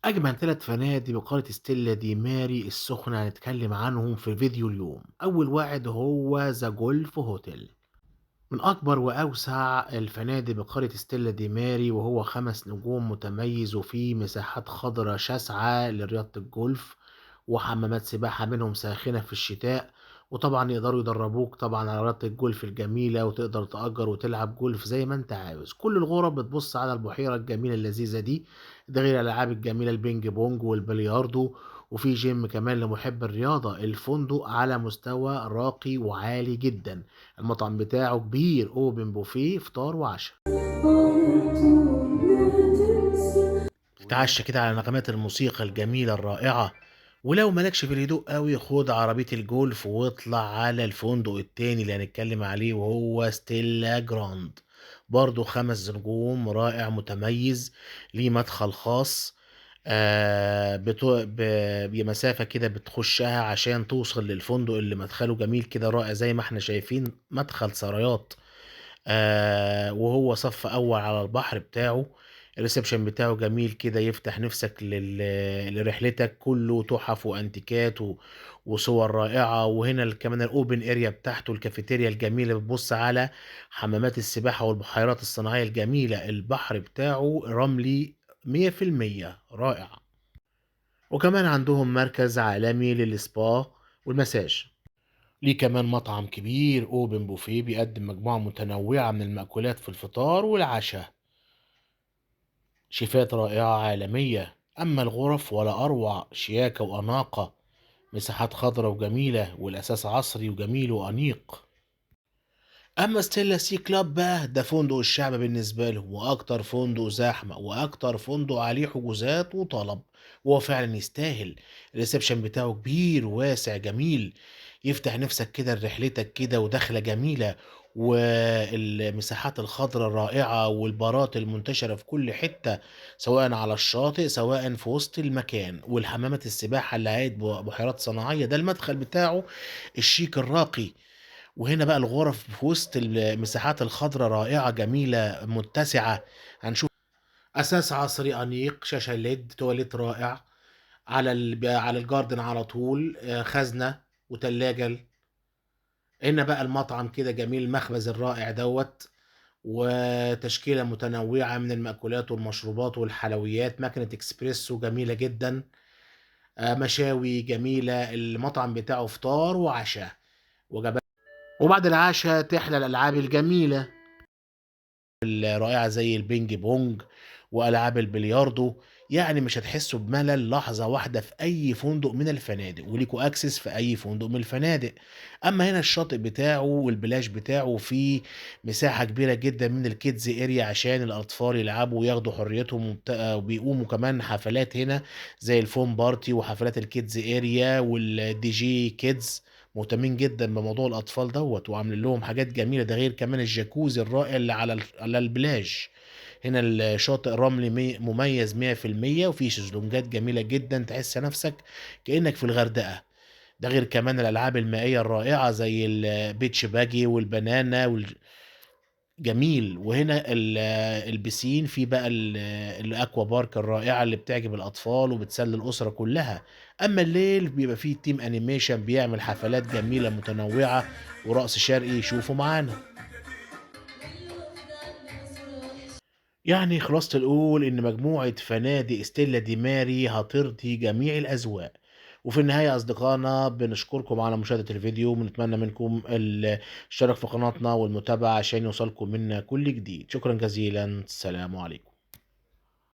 أجمل 3 فنادق بقارة ستيلا دي ماري السخنة هنتكلم عنهم في فيديو اليوم. أول واحد هو ذا جولف هوتيل، من أكبر وأوسع الفنادق بقارة ستيلا دي ماري، وهو 5 نجوم متميز وفيه مساحات خضراء شاسعة لرياضة الجولف، وحمامات سباحة منهم ساخنة في الشتاء، وطبعًا يقدروا يدربوك طبعًا على رياضة الجولف الجميلة، وتقدر تأجر وتلعب جولف زي ما أنت عاوز. كل الغرف بتبص على البحيرة الجميلة اللذيذة دي، ده غير الألعاب الجميلة البينج بونج والبلياردو، وفي جيم كمان لمحب الرياضة. الفندق على مستوى راقي وعالي جدًا. المطعم بتاعه كبير open buffet فطار وعشا. تتعشى كده على نغمات الموسيقى الجميلة الرائعة. ولو مالكش في الهدوء أوي، خُد عربية الجولف واطلع على الفندق التاني اللي هنتكلم عليه، وهو ستيلا جراند. برضه 5 نجوم، رائع متميز، ليه مدخل خاص. بتو ب بمسافة كده بتخشها عشان توصل للفندق اللي مدخله جميل كده رائع زي ما إحنا شايفين، مدخل سرايات. وهو صف أول على البحر بتاعه. الreception بتاعه جميل كده يفتح نِفسك لرحلتك، كُلّه تُحف وأنتيكات وصور رائعة. وهنا كمان الopen area بتاعته، الكافيتيريا الجميلة بتبُص على حمامات السباحة والبحيرات الصناعية الجميلة. البحر بتاعه رملي 100% رائع. وكمان عندهم مركز عالمي للSpa والمساج. ليه كمان مطعم كبير open buffet بيقدم مجموعة متنوعة من المأكولات في الفطار والعشاء، شيفات رائعة عالمية. أما الغرف ولا أروع، شياكة وأناقة، مساحات خضراء وجميلة، والأساس عصري وجميل وأنيق. أما ستيلا سي كلاب بقى، ده فندق الشعب بالنسبة لهم، وأكتر فندق زحمة، وأكتر فندق عليه حجوزات وطلب، وهو فعلا يستاهل. الريسبشن بتاعه كبير واسع جميل، يفتح نفسك كده لرحلتك كده، ودخلة جميلة، والمساحات الخضراء الرائعة، والبارات المنتشرة في كل حتة، سواء على الشاطئ سواء في وسط المكان، والحمامات السباحة اللي عايد بحيرات صناعية، ده المدخل بتاعه الشيك الراقي. وهنا بقى الغرف في وسط المساحات الخضرا رائعة جميلة متسعة. هنشوف أثاث عصري أنيق، شاشة LED، تواليت رائع، على الجاردن على طول، خزنة وتلاجة هنا بقى المطعم كده جميل، المخبز الرائع دوّة، وتشكيلة متنوعة من المأكولات والمشروبات والحلويات، ماكينة إسبريسو جميلة جدًا، مشاوي جميلة. المطعم بتاعه فطار وعشا وجبا وبعد العشا تحلى الألعاب الجميلة الرائعة زي البينج بونج وألعاب البلياردو. يعني مش هتحسوا بملل لحظة واحدة في أي فندق من الفنادق، وليكوا أكسس في أي فندق من الفنادق. أما هنا الشاطئ بتاعه والبلاج بتاعه فيه مساحة كبيرة جدا من الكيدز اريا عشان الأطفال يلعبوا وياخدوا حريتهم، وبيقوموا كمان حفلات هنا زي الفون بارتي وحفلات الكيدز اريا والدي جي كيدز. مهتمين جدًا بموضوع الأطفال دوّة، وعاملين لهم حاجات جميلة، ده غير كمان الجاكوزي الرائع اللي على البلاج. هنا الشاطئ رملي مميز 100%، وفيه شезлونجات جميلة جدًا، تحس نفسك كأنك في الغردقة. ده غير كمان الألعاب المائية الرائعة زي الbeach buggy والبنانا جميل. وهنا البيسين في بقى الأكوا بارك الرائعة اللي بتعجب الأطفال وبتسلي الأسرة كلها. أما الليل بيبقى فيه تيم أنيميشن بيعمل حفلات جميلة متنوعة ورقص شرقي، شوفوا معانا. يعني خلاصة القول إن مجموعة فنادق ستيلا دي ماري هترضي جميع الأذواق. وفي النهاية أصدقائنا بنشكركم على مشاهدة الفيديو، وبنتمنى منكم الاشتراك في قناتنا والمتابعة عشان يوصلكم منا كل جديد. شكرا جزيلا، السلام عليكم.